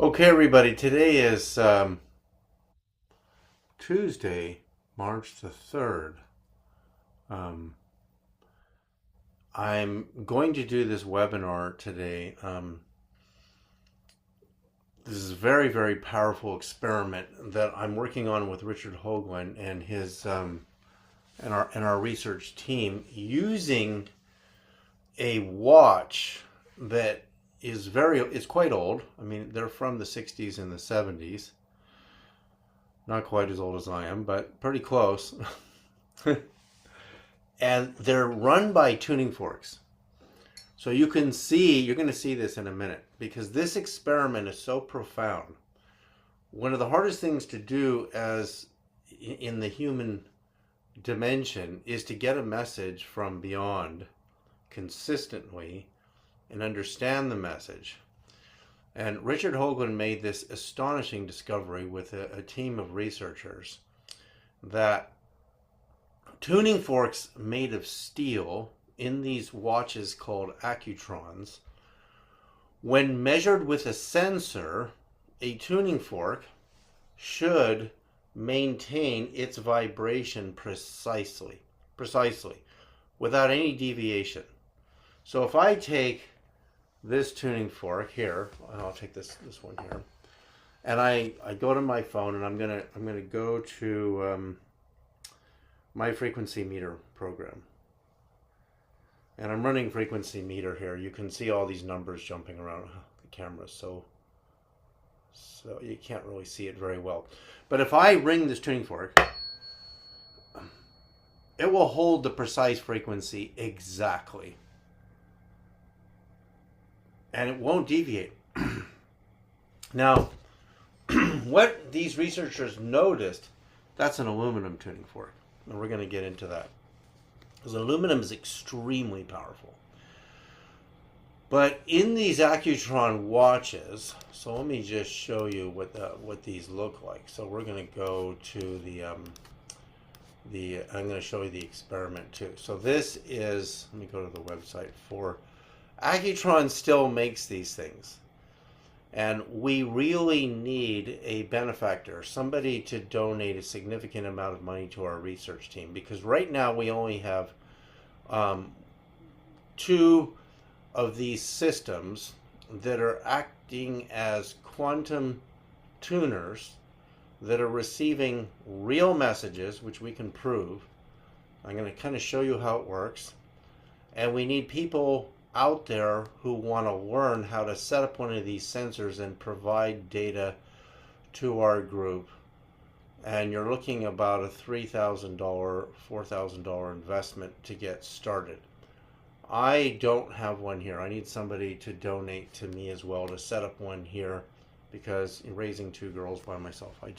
Okay, everybody, today is Tuesday, March the 3rd. Um, I'm going to do this webinar today. This is a very, very powerful experiment that I'm working on with Richard Hoagland and his and our research team using a watch that it's quite old. I mean, they're from the 60s and the 70s. Not quite as old as I am, but pretty close. And they're run by tuning forks. So you're going to see this in a minute because this experiment is so profound. One of the hardest things to do as in the human dimension is to get a message from beyond consistently and understand the message. And Richard Hoagland made this astonishing discovery with a team of researchers that tuning forks made of steel in these watches called Accutrons, when measured with a sensor, a tuning fork should maintain its vibration precisely, without any deviation. So if I take this tuning fork here, I'll take this one here, and I go to my phone and I'm gonna go to my frequency meter program, and I'm running frequency meter here. You can see all these numbers jumping around the camera, so you can't really see it very well. But if I ring this tuning fork, it will hold the precise frequency exactly, and it won't deviate. Now, what these researchers noticed, that's an aluminum tuning fork, and we're going to get into that, because aluminum is extremely powerful. But in these Accutron watches, so let me just show you what these look like. So we're going to go to I'm going to show you the experiment too. So this is, let me go to the website for Accutron. Still makes these things, and we really need a benefactor, somebody to donate a significant amount of money to our research team, because right now we only have two of these systems that are acting as quantum tuners that are receiving real messages, which we can prove. I'm going to kind of show you how it works. And we need people out there who want to learn how to set up one of these sensors and provide data to our group. And you're looking about a $3,000, $4,000 investment to get started. I don't have one here. I need somebody to donate to me as well to set up one here, because raising two girls by myself, I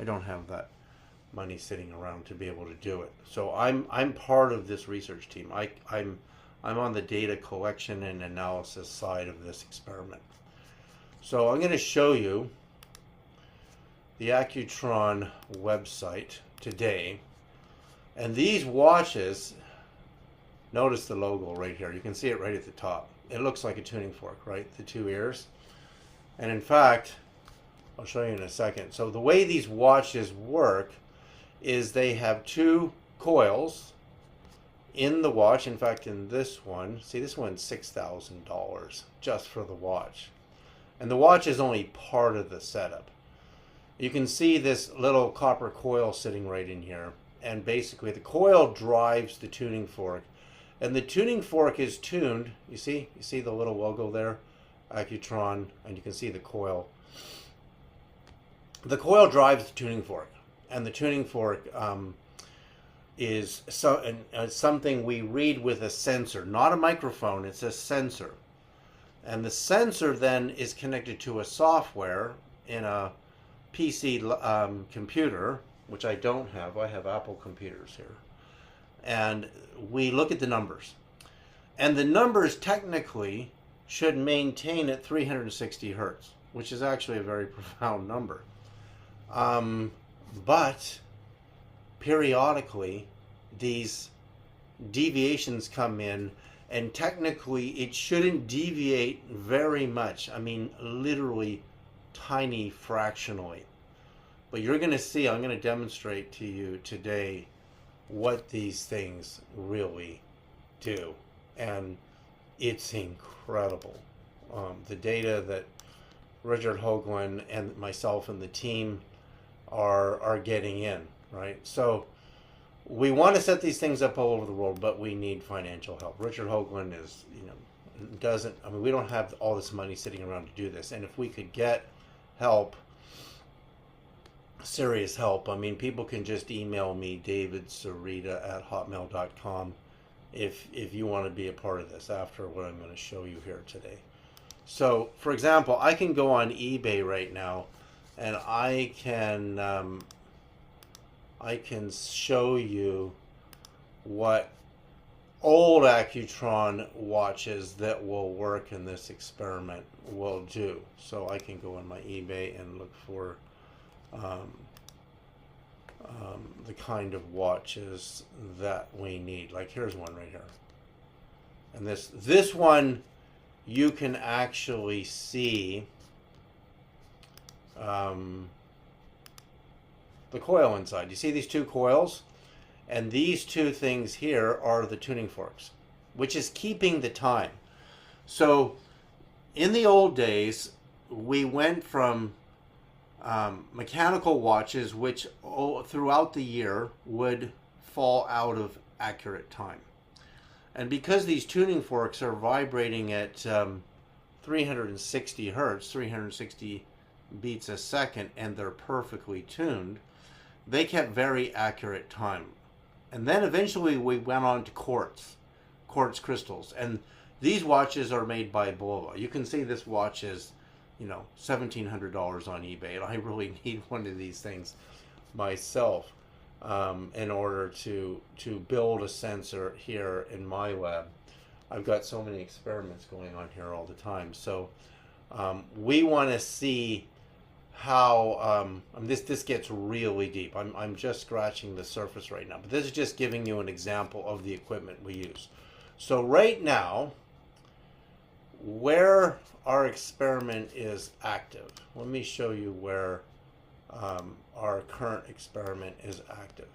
don't have that money sitting around to be able to do it. So I'm part of this research team. I'm on the data collection and analysis side of this experiment. So I'm going to show you the Accutron website today. And these watches, notice the logo right here. You can see it right at the top. It looks like a tuning fork, right? The two ears. And in fact, I'll show you in a second. So the way these watches work is they have two coils in the watch. In fact, in this one, see, this one's $6,000 just for the watch. And the watch is only part of the setup. You can see this little copper coil sitting right in here. And basically the coil drives the tuning fork. And the tuning fork is tuned. You see the little logo there? Accutron, and you can see the coil. The coil drives the tuning fork. And the tuning fork is something we read with a sensor, not a microphone, it's a sensor. And the sensor then is connected to a software in a PC computer, which I don't have. I have Apple computers here. And we look at the numbers. And the numbers technically should maintain at 360 hertz, which is actually a very profound number. But periodically, these deviations come in, and technically it shouldn't deviate very much. I mean, literally tiny fractionally. But you're going to see, I'm going to demonstrate to you today what these things really do. And it's incredible. The data that Richard Hoagland and myself and the team are getting in, right? So we want to set these things up all over the world, but we need financial help. Richard Hoagland is, we don't have all this money sitting around to do this. And if we could get help, serious help, people can just email me, David Sereda at hotmail.com, if you want to be a part of this after what I'm going to show you here today. So, for example, I can go on eBay right now, and I can show you what old Accutron watches that will work in this experiment will do. So I can go on my eBay and look for the kind of watches that we need. Like here's one right here, and this one you can actually see the coil inside. You see these two coils? And these two things here are the tuning forks, which is keeping the time. So in the old days, we went from mechanical watches, which throughout the year would fall out of accurate time. And because these tuning forks are vibrating at 360 hertz, 360 beats a second, and they're perfectly tuned, they kept very accurate time. And then eventually we went on to quartz crystals. And these watches are made by Bulova. You can see this watch is, $1,700 on eBay. And I really need one of these things myself in order to build a sensor here in my lab. I've got so many experiments going on here all the time. So we want to see how this gets really deep. I'm just scratching the surface right now, but this is just giving you an example of the equipment we use. So right now, where our experiment is active, let me show you where our current experiment is active.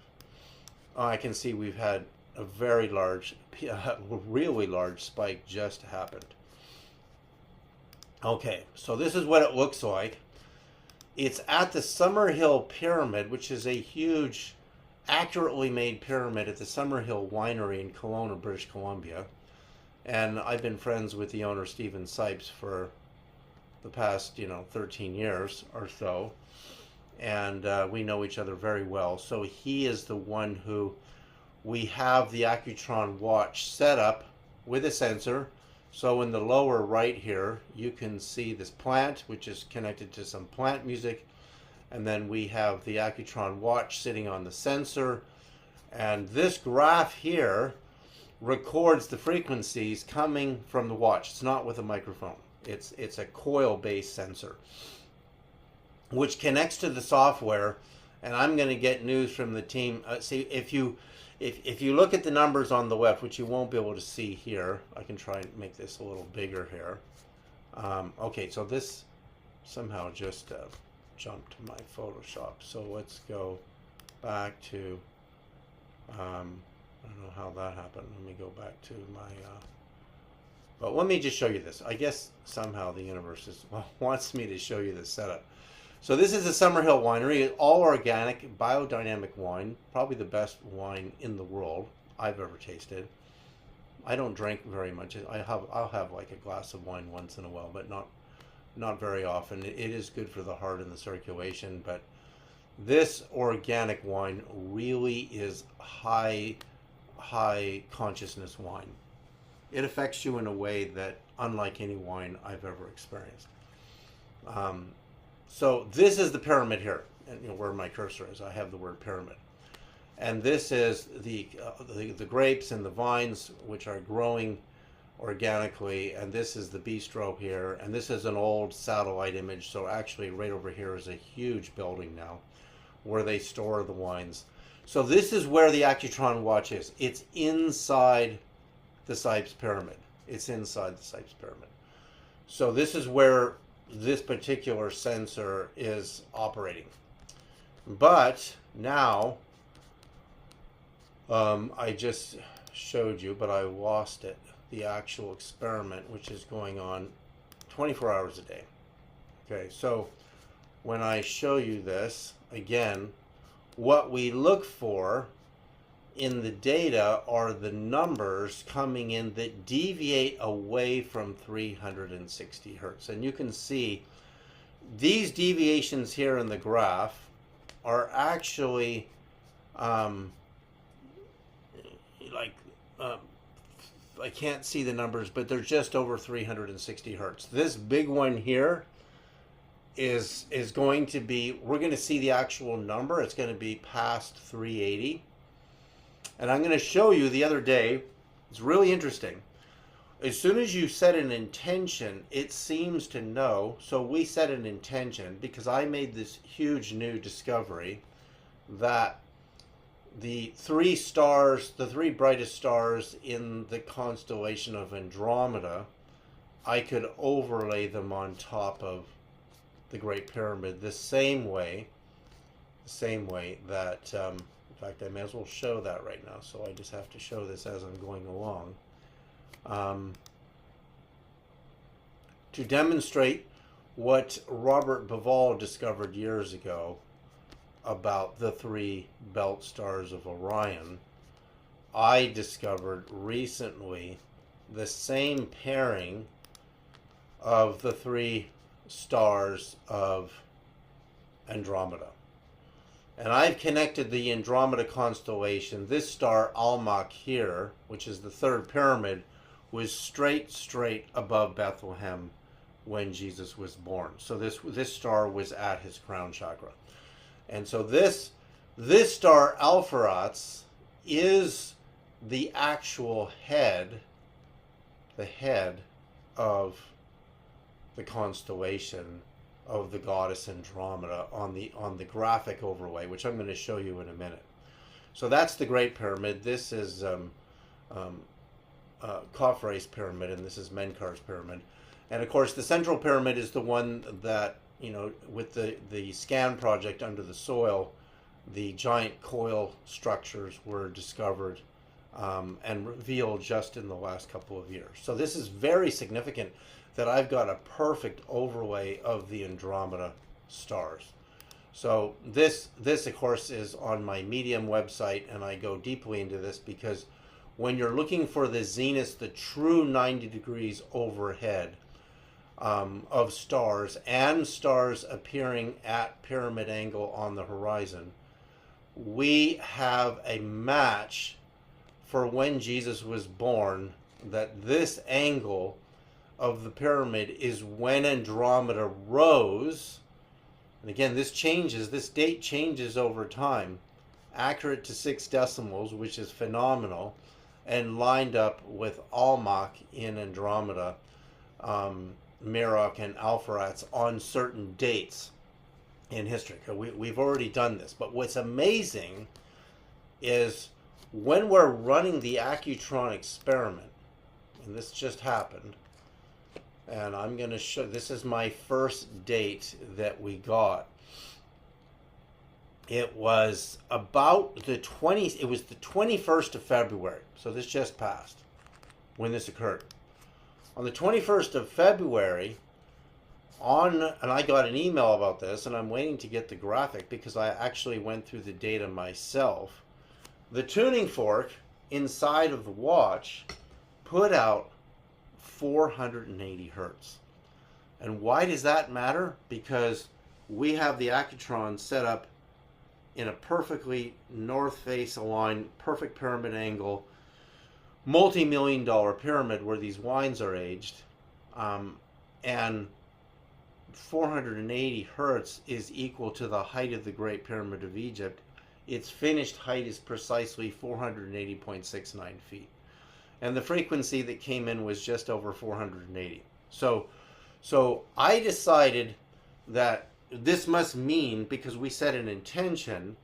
I can see we've had a very large, really large spike just happened. Okay, so this is what it looks like. It's at the Summerhill Pyramid, which is a huge, accurately made pyramid at the Summerhill Winery in Kelowna, British Columbia. And I've been friends with the owner, Stephen Sipes, for the past, 13 years or so. And we know each other very well. So he is the one who we have the Accutron watch set up with a sensor. So in the lower right here, you can see this plant, which is connected to some plant music. And then we have the Accutron watch sitting on the sensor. And this graph here records the frequencies coming from the watch. It's not with a microphone. It's a coil-based sensor, which connects to the software. And I'm going to get news from the team. See, if you look at the numbers on the left, which you won't be able to see here, I can try and make this a little bigger here. Okay, so this somehow just jumped to my Photoshop. So let's go back to, I don't know how that happened. Let me go back to my, but let me just show you this. I guess somehow the universe wants me to show you this setup. So this is the Summerhill Winery. It's all organic, biodynamic wine. Probably the best wine in the world I've ever tasted. I don't drink very much. I'll have like a glass of wine once in a while, but not very often. It is good for the heart and the circulation, but this organic wine really is high consciousness wine. It affects you in a way that unlike any wine I've ever experienced. So this is the pyramid here, and where my cursor is, I have the word pyramid. And this is the grapes and the vines, which are growing organically. And this is the bistro here. And this is an old satellite image. So actually right over here is a huge building now where they store the wines. So this is where the Accutron watch is. It's inside the Sipes pyramid. It's inside the Sipes pyramid. So this is where this particular sensor is operating. But now, I just showed you, but I lost it, the actual experiment, which is going on 24 hours a day. Okay, so when I show you this, again, what we look for in the data are the numbers coming in that deviate away from 360 hertz. And you can see these deviations here in the graph are actually I can't see the numbers, but they're just over 360 hertz. This big one here is going to be, we're going to see the actual number. It's going to be past 380. And I'm going to show you the other day, it's really interesting. As soon as you set an intention, it seems to know. So we set an intention because I made this huge new discovery that the three stars, the three brightest stars in the constellation of Andromeda, I could overlay them on top of the Great Pyramid the same way that, in fact, I may as well show that right now. So I just have to show this as I'm going along. To demonstrate what Robert Bauval discovered years ago about the three belt stars of Orion, I discovered recently the same pairing of the three stars of Andromeda. And I've connected the Andromeda constellation. This star, Almach here, which is the third pyramid, was straight above Bethlehem when Jesus was born. So this star was at his crown chakra. And so this star, Alpheratz, is the actual head of the constellation of the goddess Andromeda on the graphic overlay, which I'm going to show you in a minute. So that's the Great Pyramid. This is Khafre's pyramid, and this is Menkar's pyramid. And of course, the central pyramid is the one that, you know, with the scan project under the soil, the giant coil structures were discovered and revealed just in the last couple of years. So this is very significant that I've got a perfect overlay of the Andromeda stars. So this of course is on my Medium website, and I go deeply into this because when you're looking for the zenith, the true 90 degrees overhead of stars and stars appearing at pyramid angle on the horizon, we have a match for when Jesus was born, that this angle of the pyramid is when Andromeda rose. And again, this date changes over time, accurate to 6 decimals, which is phenomenal, and lined up with Almach in Andromeda, Meroc and Alpheratz on certain dates in history. We've already done this, but what's amazing is when we're running the Accutron experiment, and this just happened, and I'm going to show, this is my first date that we got. It was about the 21st of February, so this just passed when this occurred. On the 21st of February, and I got an email about this, and I'm waiting to get the graphic because I actually went through the data myself. The tuning fork inside of the watch put out 480 hertz. And why does that matter? Because we have the Accutron set up in a perfectly north face aligned, perfect pyramid angle, multi-million-dollar pyramid where these wines are aged, and 480 hertz is equal to the height of the Great Pyramid of Egypt. Its finished height is precisely 480.69 feet. And the frequency that came in was just over 480. So I decided that this must mean, because we set an intention,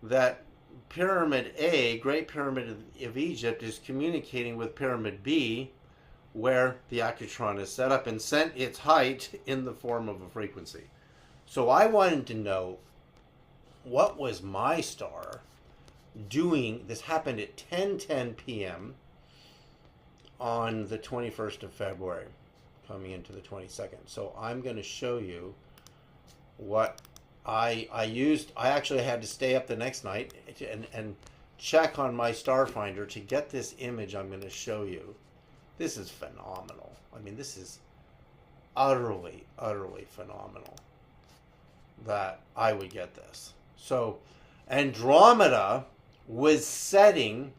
that Pyramid A, Great Pyramid of Egypt, is communicating with Pyramid B, where the Accutron is set up and sent its height in the form of a frequency. So I wanted to know, what was my star doing? This happened at 10:10 p.m. on the 21st of February, coming into the 22nd. So I'm going to show you what I used. I actually had to stay up the next night and check on my star finder to get this image I'm going to show you. This is phenomenal. I mean, this is utterly, utterly phenomenal that I would get this. So Andromeda was setting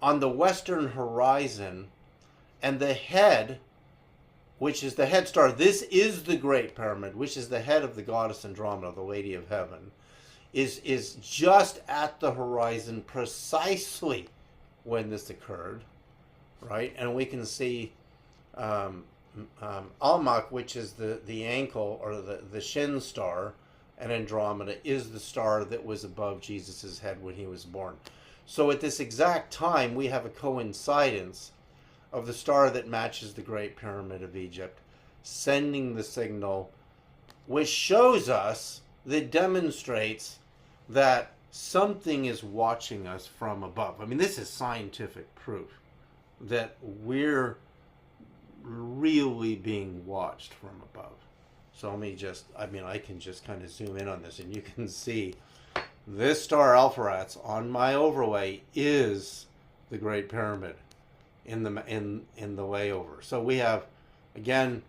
on the western horizon, and the head, which is the head star, this is the Great Pyramid, which is the head of the goddess Andromeda, the Lady of Heaven, is just at the horizon precisely when this occurred, right? And we can see Almach, which is the ankle or the shin star, and Andromeda is the star that was above Jesus's head when he was born. So at this exact time, we have a coincidence of the star that matches the Great Pyramid of Egypt, sending the signal, which shows us, that demonstrates that something is watching us from above. I mean, this is scientific proof that we're really being watched from above. So let me just, I can just kind of zoom in on this, and you can see this star Alpheratz on my overlay is the Great Pyramid in the layover. So we have, again,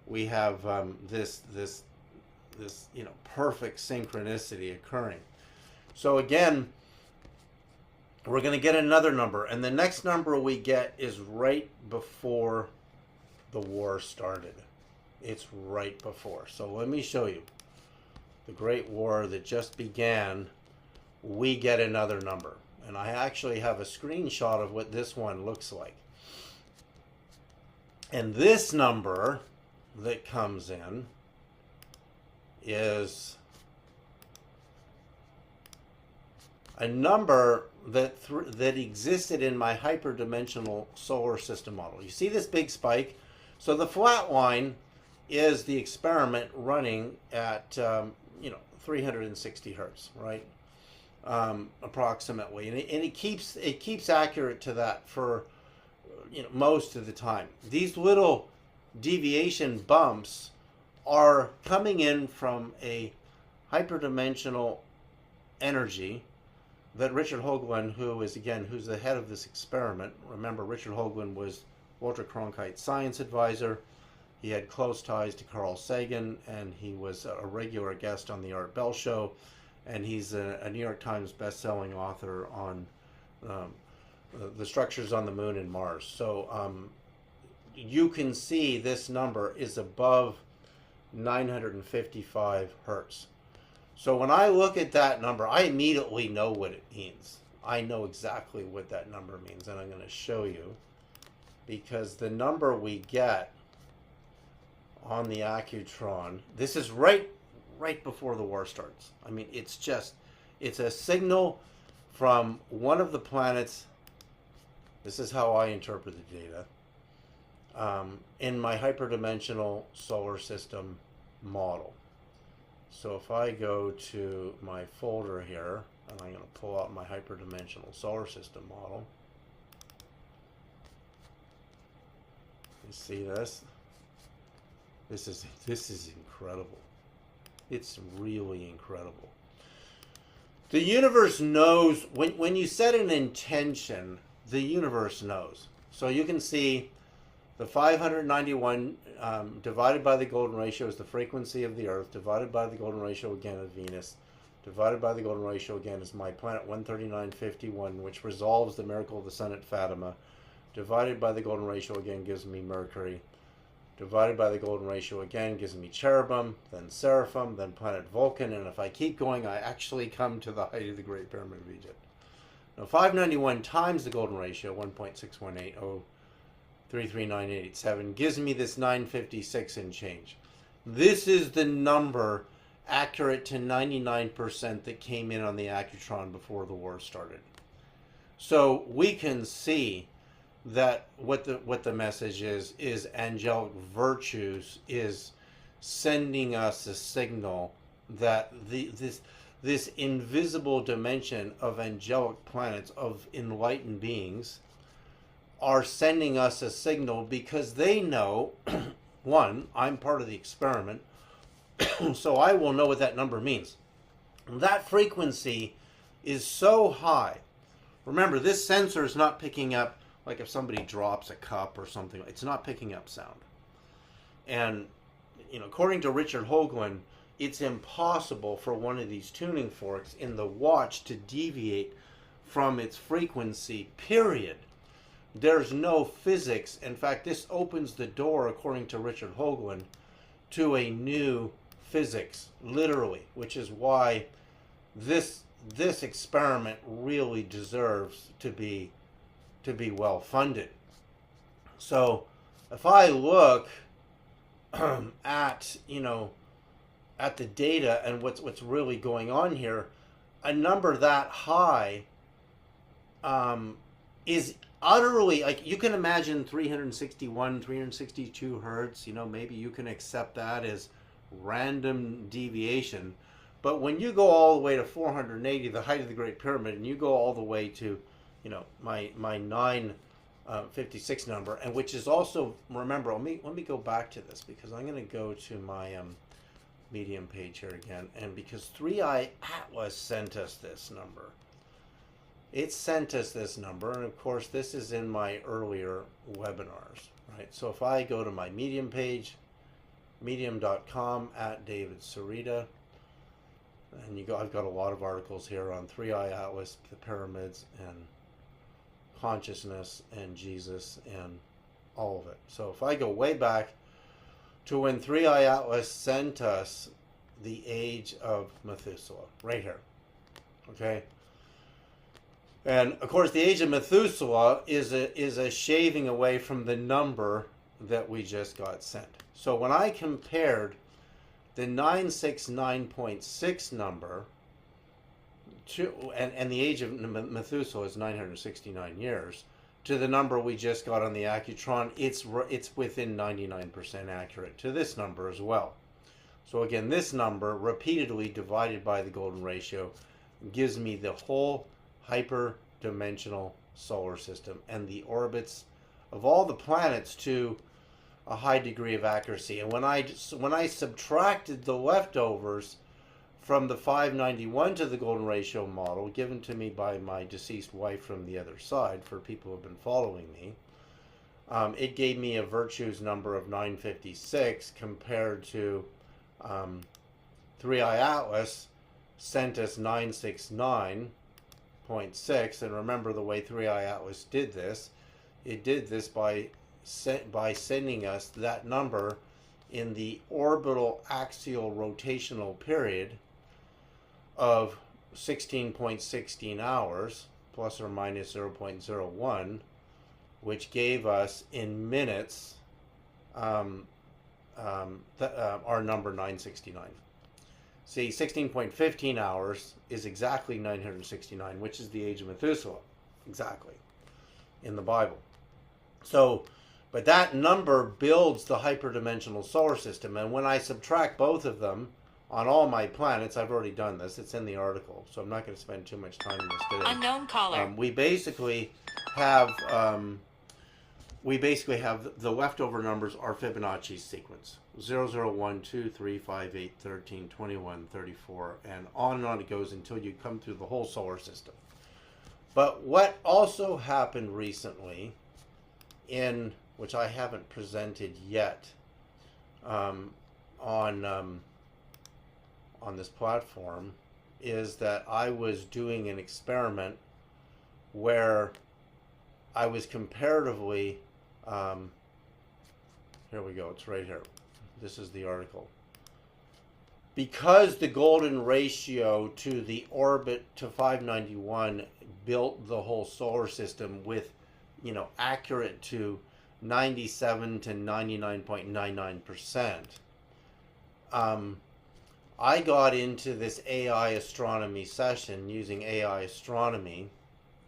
this perfect synchronicity occurring. So again, we're going to get another number, and the next number we get is right before the war started. It's right before. So let me show you. The Great War that just began, we get another number. And I actually have a screenshot of what this one looks like. And this number that comes in is a number that existed in my hyperdimensional solar system model. You see this big spike? So the flat line is the experiment running at 360 hertz, right? Approximately, and it keeps accurate to that for most of the time. These little deviation bumps are coming in from a hyperdimensional energy that Richard Hoagland, who's the head of this experiment. Remember, Richard Hoagland was Walter Cronkite's science advisor. He had close ties to Carl Sagan, and he was a regular guest on the Art Bell Show, and he's a New York Times best-selling author on the structures on the moon and Mars. So you can see this number is above 955 hertz. So when I look at that number, I immediately know what it means. I know exactly what that number means, and I'm going to show you, because the number we get on the Accutron, this is right before the war starts. I mean, it's a signal from one of the planets. This is how I interpret the data in my hyperdimensional solar system model. So if I go to my folder here, and I'm going to pull out my hyperdimensional solar system model. You see this? This is incredible. It's really incredible. The universe knows, when you set an intention, the universe knows. So you can see the 591 divided by the golden ratio is the frequency of the Earth, divided by the golden ratio again of Venus, divided by the golden ratio again is my planet 13951, which resolves the miracle of the sun at Fatima, divided by the golden ratio again gives me Mercury, divided by the golden ratio again gives me Cherubim, then Seraphim, then planet Vulcan, and if I keep going, I actually come to the height of the Great Pyramid of Egypt. Now 591 times the golden ratio, 1.618033987, gives me this 956 and change. This is the number accurate to 99% that came in on the Accutron before the war started. So we can see that what the message is angelic virtues is sending us a signal that this invisible dimension of angelic planets, of enlightened beings, are sending us a signal because they know, one, I'm part of the experiment, so I will know what that number means. That frequency is so high. Remember, this sensor is not picking up, like if somebody drops a cup or something, it's not picking up sound. And, according to Richard Hoagland, it's impossible for one of these tuning forks in the watch to deviate from its frequency, period. There's no physics. In fact, this opens the door, according to Richard Hoagland, to a new physics, literally, which is why this experiment really deserves to be well funded. So if I look at the data and what's really going on here, a number that high is utterly, like, you can imagine 361, 362 hertz, maybe you can accept that as random deviation. But when you go all the way to 480, the height of the Great Pyramid, and you go all the way to, my 956 number, and which is also, remember, let me go back to this, because I'm going to go to my Medium page here again, and because 3i Atlas sent us this number. It sent us this number, and of course this is in my earlier webinars, right? So if I go to my Medium page, medium.com @David Sereda, and I've got a lot of articles here on 3i Atlas, the pyramids, and consciousness, and Jesus, and all of it. So if I go way back to when 3i Atlas sent us the age of Methuselah, right here, okay? And of course, the age of Methuselah is a shaving away from the number that we just got sent. So when I compared the 969.6 number to, and the age of Methuselah is 969 years, to the number we just got on the Accutron, it's within 99% accurate to this number as well. So again, this number repeatedly divided by the golden ratio gives me the whole hyperdimensional solar system and the orbits of all the planets to a high degree of accuracy. And when I subtracted the leftovers from the 591 to the golden ratio model given to me by my deceased wife from the other side, for people who have been following me, it gave me a virtues number of 956 compared to 3i Atlas sent us 969.6. And remember the way 3i Atlas did this, it did this by sending us that number in the orbital axial rotational period of 16.16 hours plus or minus 0.01, which gave us in minutes our number 969. See, 16.15 hours is exactly 969, which is the age of Methuselah, exactly, in the Bible. So, but that number builds the hyperdimensional solar system, and when I subtract both of them on all my planets, I've already done this, it's in the article, so I'm not going to spend too much time on this today. Unknown caller. We basically have the leftover numbers are Fibonacci sequence. 0, 0, 1, 2, 3, 5, 8, 13, 21, 34, and on it goes until you come through the whole solar system. But what also happened recently, in which I haven't presented yet on this platform, is that I was doing an experiment where I was comparatively, here we go, it's right here. This is the article. Because the golden ratio to the orbit to 591 built the whole solar system with, accurate to 97 to 99.99%, I got into this AI astronomy session using AI astronomy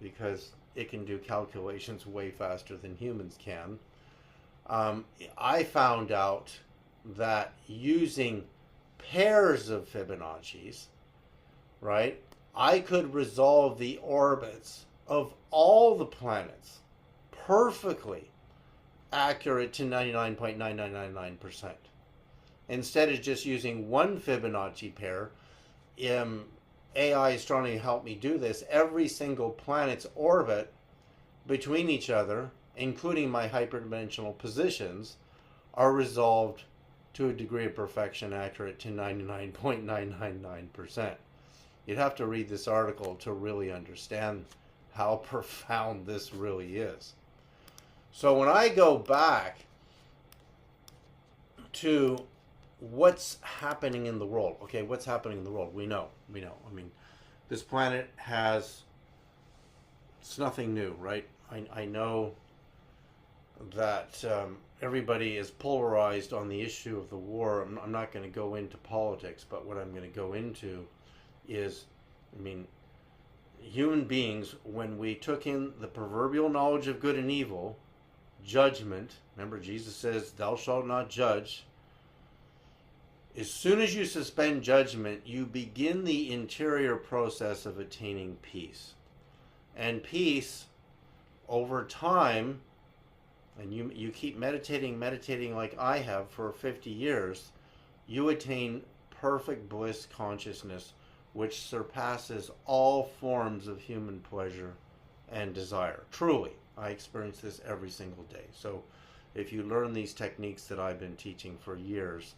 because it can do calculations way faster than humans can. I found out that using pairs of Fibonacci's, right, I could resolve the orbits of all the planets perfectly accurate to 99.9999%. Instead of just using one Fibonacci pair, AI Astronomy helped me do this. Every single planet's orbit between each other, including my hyperdimensional positions, are resolved to a degree of perfection accurate to 99.999%. You'd have to read this article to really understand how profound this really is. So when I go back to what's happening in the world, okay, what's happening in the world? We know. I mean, this planet it's nothing new, right? I know that everybody is polarized on the issue of the war. I'm not going to go into politics, but what I'm going to go into is, I mean, human beings, when we took in the proverbial knowledge of good and evil, judgment, remember Jesus says, thou shalt not judge. As soon as you suspend judgment, you begin the interior process of attaining peace. And peace, over time, and you keep meditating like I have for 50 years, you attain perfect bliss consciousness, which surpasses all forms of human pleasure and desire. Truly, I experience this every single day. So if you learn these techniques that I've been teaching for years,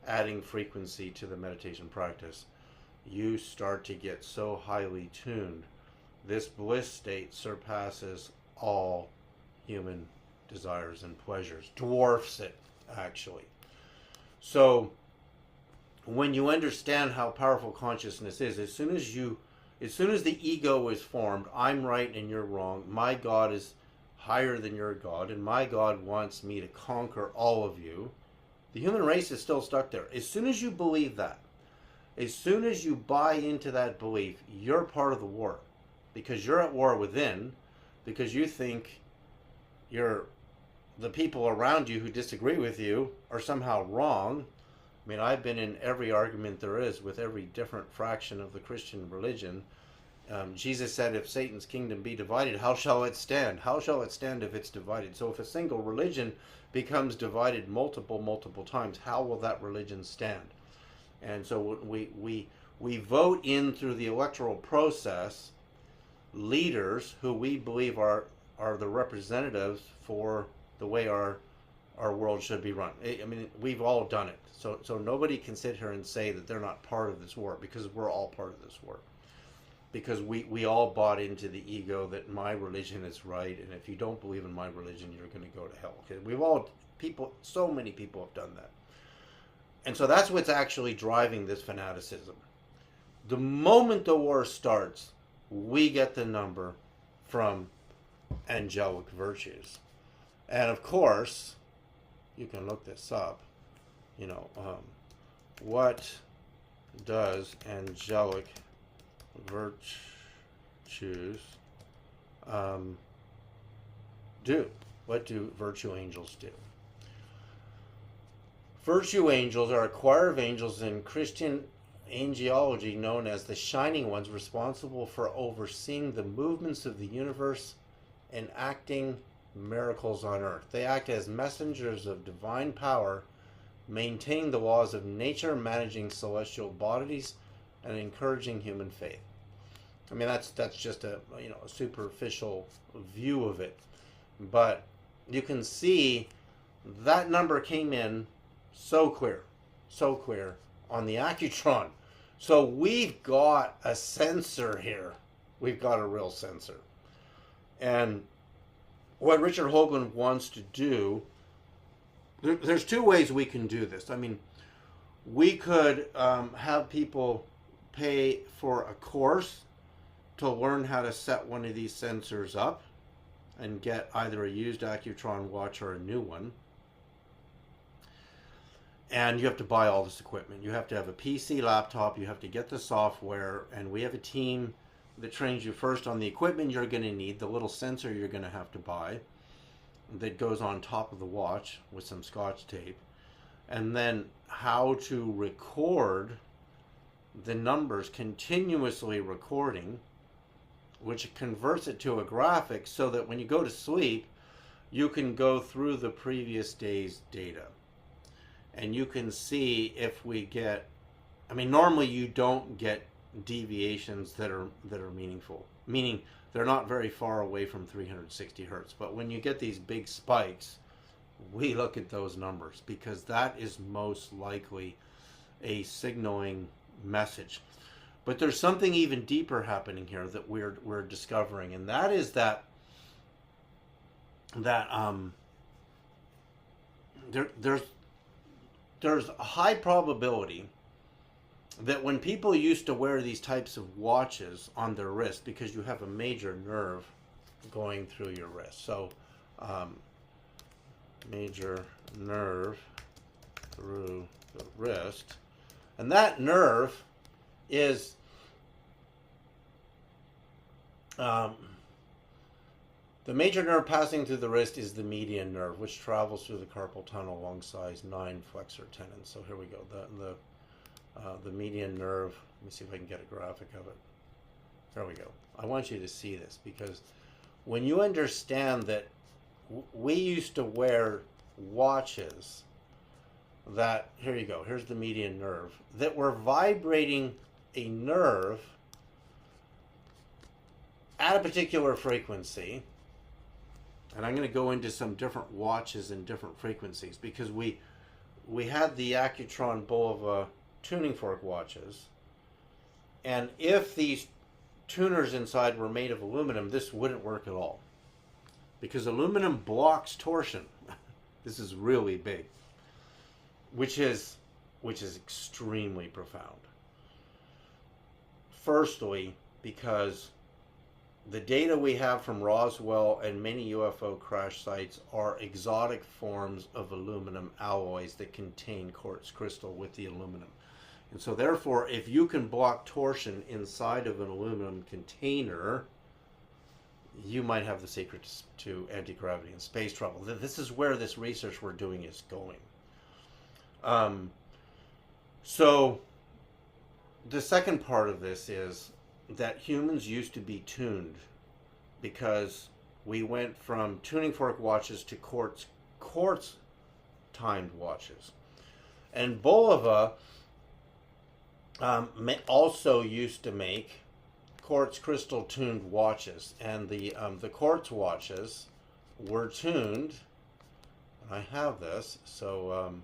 adding frequency to the meditation practice, you start to get so highly tuned. This bliss state surpasses all human desires and pleasures, dwarfs it, actually. So when you understand how powerful consciousness is, as soon as the ego is formed, I'm right and you're wrong, my God is higher than your God, and my God wants me to conquer all of you, the human race is still stuck there. As soon as you believe that, as soon as you buy into that belief, you're part of the war. Because you're at war within, because you think the people around you who disagree with you are somehow wrong. I mean, I've been in every argument there is with every different fraction of the Christian religion. Jesus said, if Satan's kingdom be divided, how shall it stand? How shall it stand if it's divided? So if a single religion becomes divided multiple times, how will that religion stand? And so we vote in through the electoral process leaders who we believe are the representatives for the way our world should be run. I mean, we've all done it. So nobody can sit here and say that they're not part of this war, because we're all part of this war. Because we all bought into the ego that my religion is right, and if you don't believe in my religion, you're going to go to hell. Okay? So many people have done that. And so that's what's actually driving this fanaticism. The moment the war starts, we get the number from angelic virtues. And of course, you can look this up, what does angelic virtues do? What do virtue angels do? Virtue angels are a choir of angels in Christian angelology known as the Shining Ones, responsible for overseeing the movements of the universe and acting miracles on earth. They act as messengers of divine power, maintaining the laws of nature, managing celestial bodies, and encouraging human faith. I mean, that's just a superficial view of it, but you can see that number came in so clear on the Accutron. So we've got a sensor here. We've got a real sensor. And what Richard Hoagland wants to do, there's two ways we can do this. I mean, we could have people pay for a course to learn how to set one of these sensors up and get either a used Accutron watch or a new one. And you have to buy all this equipment. You have to have a PC laptop, you have to get the software, and we have a team that trains you first on the equipment you're going to need, the little sensor you're going to have to buy that goes on top of the watch with some scotch tape, and then how to record the numbers, continuously recording, which converts it to a graphic so that when you go to sleep, you can go through the previous day's data. And you can see if we get, I mean, normally you don't get deviations that are meaningful, meaning they're not very far away from 360 hertz. But when you get these big spikes, we look at those numbers because that is most likely a signaling message. But there's something even deeper happening here that we're discovering, and that is that there's a high probability that when people used to wear these types of watches on their wrist, because you have a major nerve going through your wrist, so major nerve through the wrist, and that nerve is the major nerve passing through the wrist is the median nerve, which travels through the carpal tunnel alongside 9 flexor tendons. So here we go. The median nerve. Let me see if I can get a graphic of it. There we go. I want you to see this because when you understand that we used to wear watches that, here you go, here's the median nerve, that were vibrating a nerve at a particular frequency. And I'm going to go into some different watches and different frequencies because we had the Accutron Bulova tuning fork watches, and if these tuners inside were made of aluminum, this wouldn't work at all because aluminum blocks torsion. This is really big, which is extremely profound. Firstly, because the data we have from Roswell and many UFO crash sites are exotic forms of aluminum alloys that contain quartz crystal with the aluminum. And so therefore, if you can block torsion inside of an aluminum container, you might have the secret to anti-gravity and space travel. This is where this research we're doing is going. So the second part of this is that humans used to be tuned because we went from tuning fork watches to quartz timed watches. And Bulova also used to make quartz crystal tuned watches, and the quartz watches were tuned. I have this, so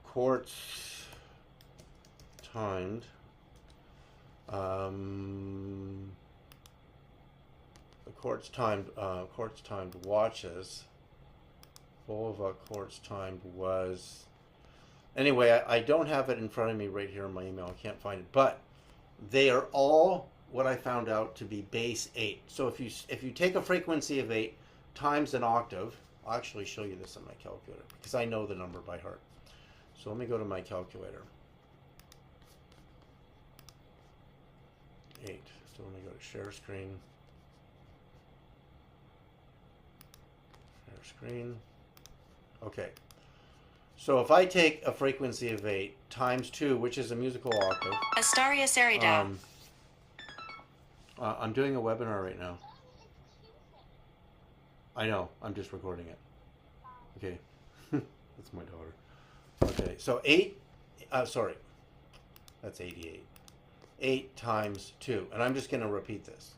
quartz timed the quartz timed watches. Bulova quartz timed was, anyway, I don't have it in front of me right here in my email. I can't find it, but they are all what I found out to be base 8. So if you take a frequency of 8 times an octave, I'll actually show you this on my calculator because I know the number by heart. So let me go to my calculator. 8. So let me go to share screen. Share screen. Okay. So if I take a frequency of 8 times 2, which is a musical octave. Sereda. I'm doing a webinar right now. I know. I'm just recording it. Okay. That's my daughter. Okay. So 8. Sorry. That's 88. 8 times 2. And I'm just going to repeat this.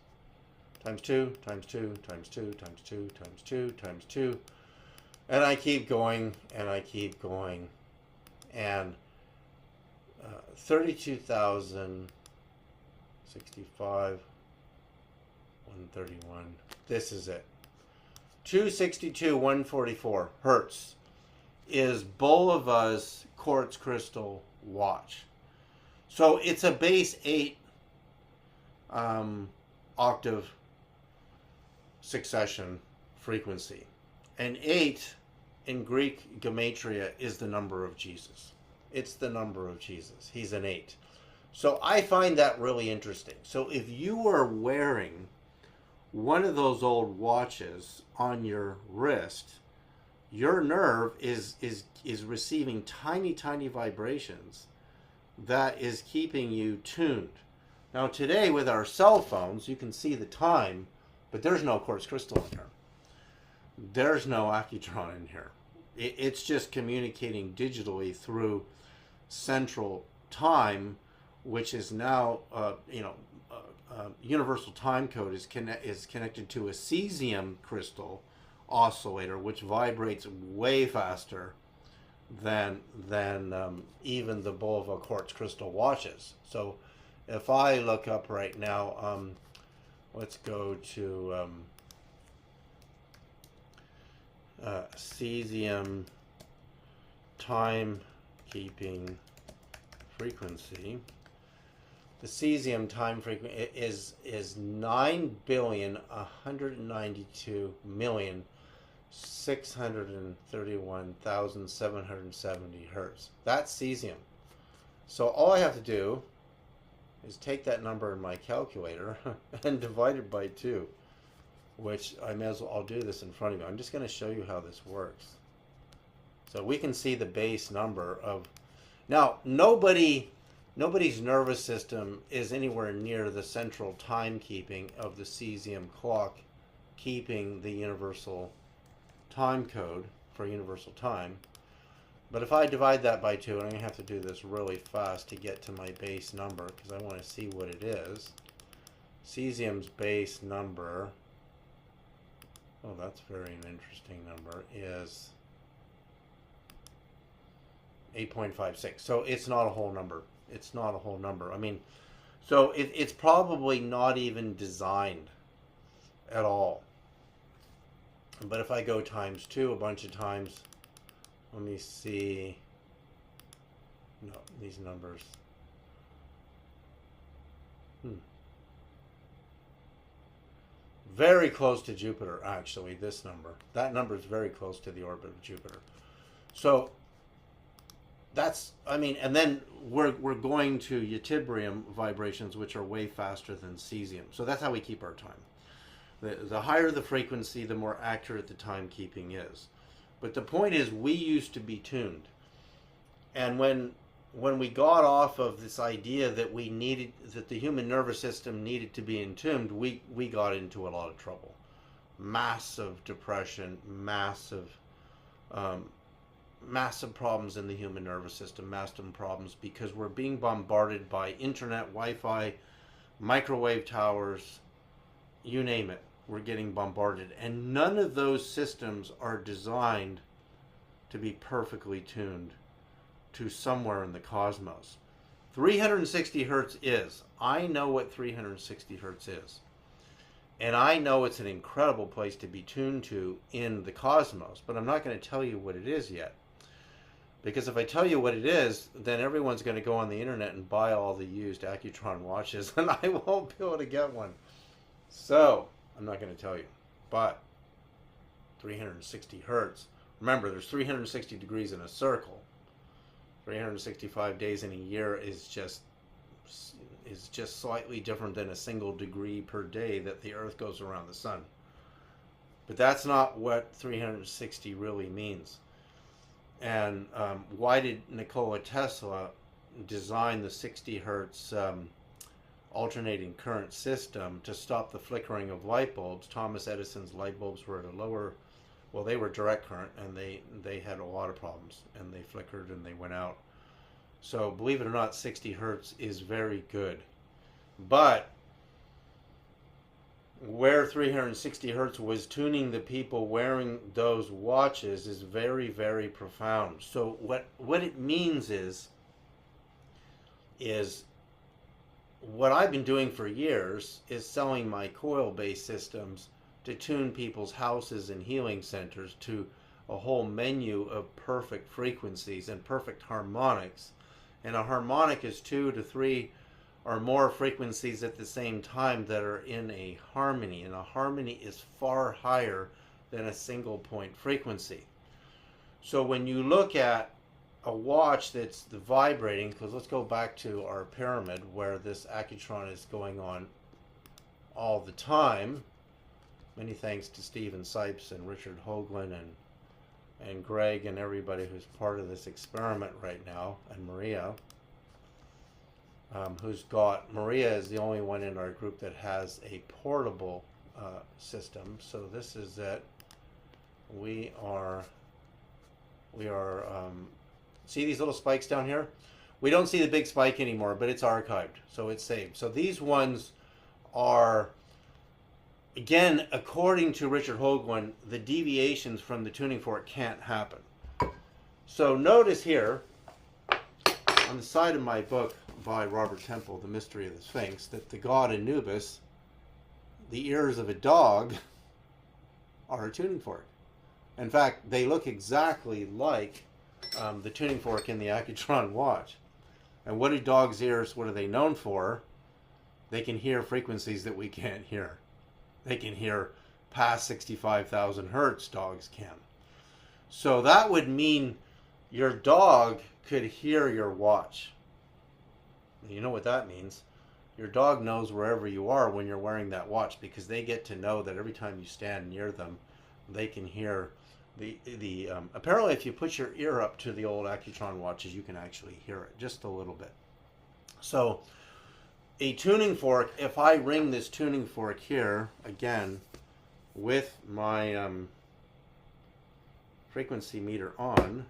Times 2, times 2, times 2, times 2, times 2, times 2. And I keep going, and I keep going. And 32,065, 131. This is it. 262, 144 hertz is Bulova's quartz crystal watch. So it's a base 8 octave succession frequency. And 8 in Greek gematria is the number of Jesus. It's the number of Jesus. He's an 8. So I find that really interesting. So if you are wearing one of those old watches on your wrist, your nerve is receiving tiny vibrations that is keeping you tuned. Now today with our cell phones, you can see the time, but there's no quartz crystal in here. There's no Accutron in here. It's just communicating digitally through central time, which is now, universal time code is connected to a cesium crystal oscillator, which vibrates way faster than even the Bulova quartz crystal watches. So if I look up right now, let's go to cesium timekeeping frequency. The cesium time frequency is 9,192,631,770 hertz. That's cesium. So all I have to do is take that number in my calculator and divide it by 2, which I may as well, I'll do this in front of you. I'm just going to show you how this works. So we can see the base number of, now nobody's nervous system is anywhere near the central timekeeping of the cesium clock, keeping the universal time code for universal time. But if I divide that by 2, and I'm going to have to do this really fast to get to my base number because I want to see what it is. Cesium's base number, oh, that's very an interesting number, is 8.56. So it's not a whole number. It's not a whole number. I mean, so it's probably not even designed at all. But if I go times 2 a bunch of times, let me see. No, these numbers. Very close to Jupiter, actually, this number. That number is very close to the orbit of Jupiter. So that's, I mean, and then we're going to ytterbium vibrations, which are way faster than cesium. So that's how we keep our time. The higher the frequency, the more accurate the timekeeping is. But the point is, we used to be tuned. And when we got off of this idea that we needed, that the human nervous system needed to be tuned, we got into a lot of trouble. Massive depression, massive problems in the human nervous system, massive problems because we're being bombarded by internet, Wi-Fi, microwave towers, you name it. We're getting bombarded. And none of those systems are designed to be perfectly tuned to somewhere in the cosmos. 360 hertz is. I know what 360 hertz is. And I know it's an incredible place to be tuned to in the cosmos, but I'm not going to tell you what it is yet. Because if I tell you what it is, then everyone's going to go on the internet and buy all the used Accutron watches, and I won't be able to get one. So, I'm not going to tell you. But 360 hertz. Remember, there's 360 degrees in a circle. 365 days in a year is just slightly different than a single degree per day that the Earth goes around the sun. But that's not what 360 really means. And why did Nikola Tesla design the 60 hertz alternating current system to stop the flickering of light bulbs? Thomas Edison's light bulbs were at a lower, well, they were direct current, and they had a lot of problems, and they flickered and they went out. So believe it or not, 60 hertz is very good. But where 360 hertz was tuning the people wearing those watches is very, very profound. So what it means is what I've been doing for years is selling my coil-based systems to tune people's houses and healing centers to a whole menu of perfect frequencies and perfect harmonics. And a harmonic is 2 to 3 or more frequencies at the same time that are in a harmony, and a harmony is far higher than a single point frequency. So when you look at a watch that's vibrating, because let's go back to our pyramid where this Accutron is going on all the time. Many thanks to Stephen Sipes and Richard Hoagland and Greg and everybody who's part of this experiment right now, and Maria, Maria is the only one in our group that has a portable system. So this is it. We are see these little spikes down here? We don't see the big spike anymore, but it's archived, so it's saved. So these ones are, again, according to Richard Hoagland, the deviations from the tuning fork can't happen. So notice here, on the side of my book by Robert Temple, The Mystery of the Sphinx, that the god Anubis, the ears of a dog, are a tuning fork. In fact, they look exactly like the tuning fork in the Accutron watch. And what do dogs' ears, what are they known for? They can hear frequencies that we can't hear. They can hear past 65,000 hertz, dogs can. So that would mean your dog could hear your watch. You know what that means? Your dog knows wherever you are when you're wearing that watch, because they get to know that every time you stand near them, they can hear apparently if you put your ear up to the old Accutron watches, you can actually hear it just a little bit. So a tuning fork, if I ring this tuning fork here again with my frequency meter on,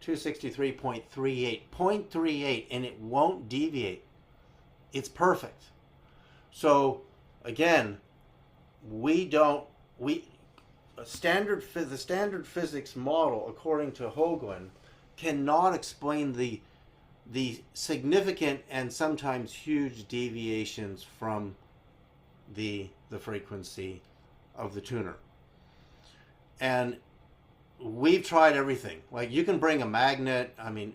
263.38, and it won't deviate. It's perfect. So again, the standard physics model, according to Hoagland, cannot explain the significant and sometimes huge deviations from the frequency of the tuner. And we've tried everything. Like, you can bring a magnet. I mean,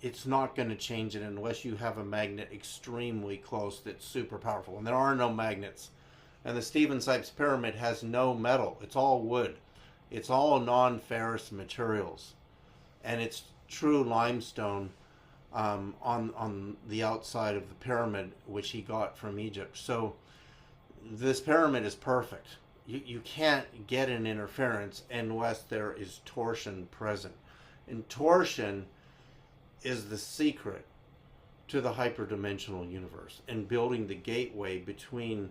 it's not going to change it unless you have a magnet extremely close that's super powerful. And there are no magnets. And the Stephen Sipes pyramid has no metal. It's all wood. It's all non-ferrous materials. And it's true limestone on the outside of the pyramid, which he got from Egypt. So this pyramid is perfect. You can't get an interference unless there is torsion present. And torsion is the secret to the hyperdimensional universe and building the gateway between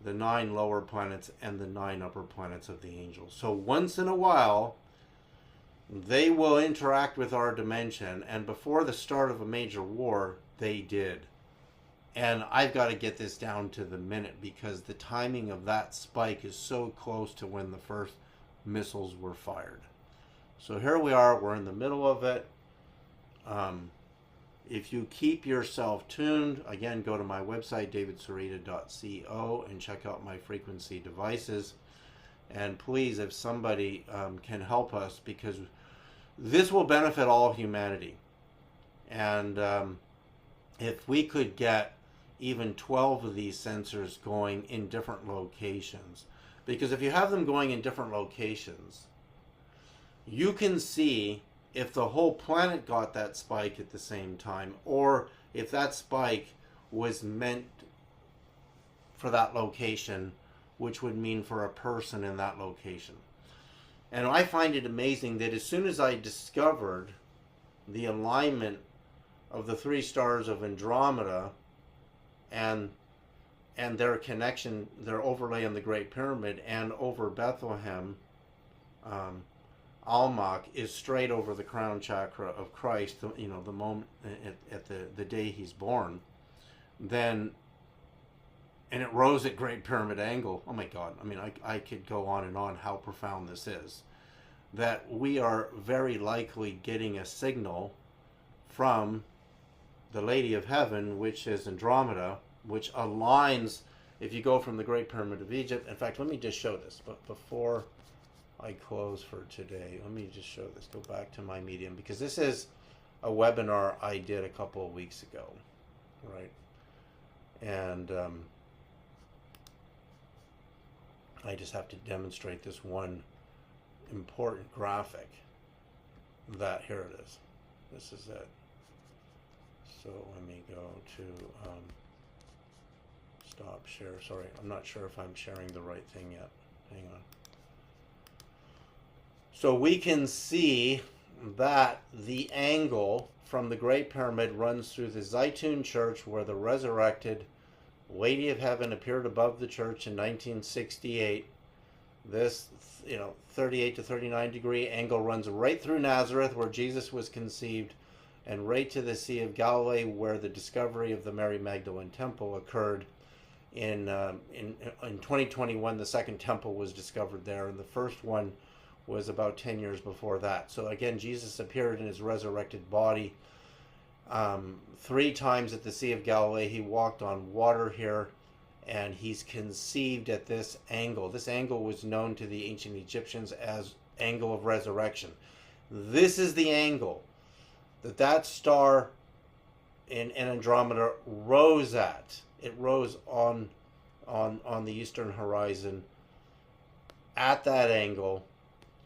the 9 lower planets and the 9 upper planets of the angels. So once in a while, they will interact with our dimension, and before the start of a major war, they did. And I've got to get this down to the minute, because the timing of that spike is so close to when the first missiles were fired. So here we are, we're in the middle of it. If you keep yourself tuned, again, go to my website, davidsereda.co, and check out my frequency devices. And please, if somebody can help us, because this will benefit all humanity. And if we could get even 12 of these sensors going in different locations, because if you have them going in different locations, you can see if the whole planet got that spike at the same time, or if that spike was meant for that location, which would mean for a person in that location. And I find it amazing that as soon as I discovered the alignment of the 3 stars of Andromeda and their connection, their overlay on the Great Pyramid, and over Bethlehem, Almach is straight over the crown chakra of Christ, you know, the moment at the day he's born, then, and it rose at Great Pyramid angle. Oh my God, I mean, I could go on and on how profound this is. That we are very likely getting a signal from the Lady of Heaven, which is Andromeda, which aligns, if you go from the Great Pyramid of Egypt. In fact, let me just show this, but before I close for today, let me just show this. Go back to my Medium, because this is a webinar I did a couple of weeks ago, right? And I just have to demonstrate this one important graphic that. Here it is. This is it. So let me go to stop share. Sorry, I'm not sure if I'm sharing the right thing yet. Hang on. So we can see that the angle from the Great Pyramid runs through the Zaytun Church, where the resurrected Lady of Heaven appeared above the church in 1968. This, 38 to 39 degree angle runs right through Nazareth, where Jesus was conceived, and right to the Sea of Galilee, where the discovery of the Mary Magdalene Temple occurred. In 2021, the second temple was discovered there, and the first one was about 10 years before that. So again, Jesus appeared in his resurrected body 3 times at the Sea of Galilee. He walked on water here, and he's conceived at this angle. This angle was known to the ancient Egyptians as angle of resurrection. This is the angle that star in Andromeda rose at. It rose on the eastern horizon at that angle.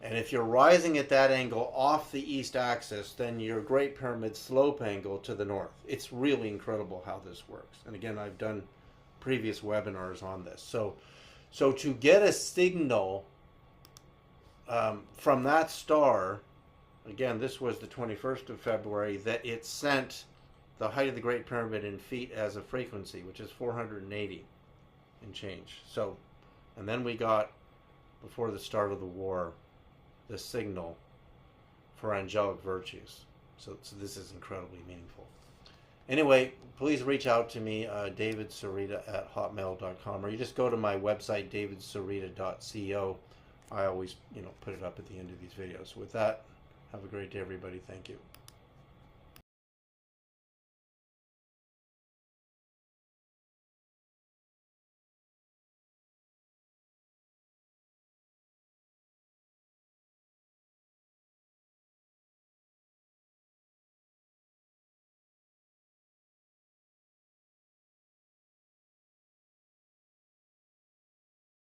And if you're rising at that angle off the east axis, then your Great Pyramid slope angle to the north. It's really incredible how this works. And again, I've done previous webinars on this. So to get a signal from that star, again, this was the 21st of February, that it sent the height of the Great Pyramid in feet as a frequency, which is 480 and change. So, and then we got, before the start of the war, the signal for angelic virtues. So this is incredibly meaningful. Anyway, please reach out to me, David Sereda at hotmail.com, or you just go to my website, davidsereda.co. I always, put it up at the end of these videos. With that, have a great day, everybody. Thank you.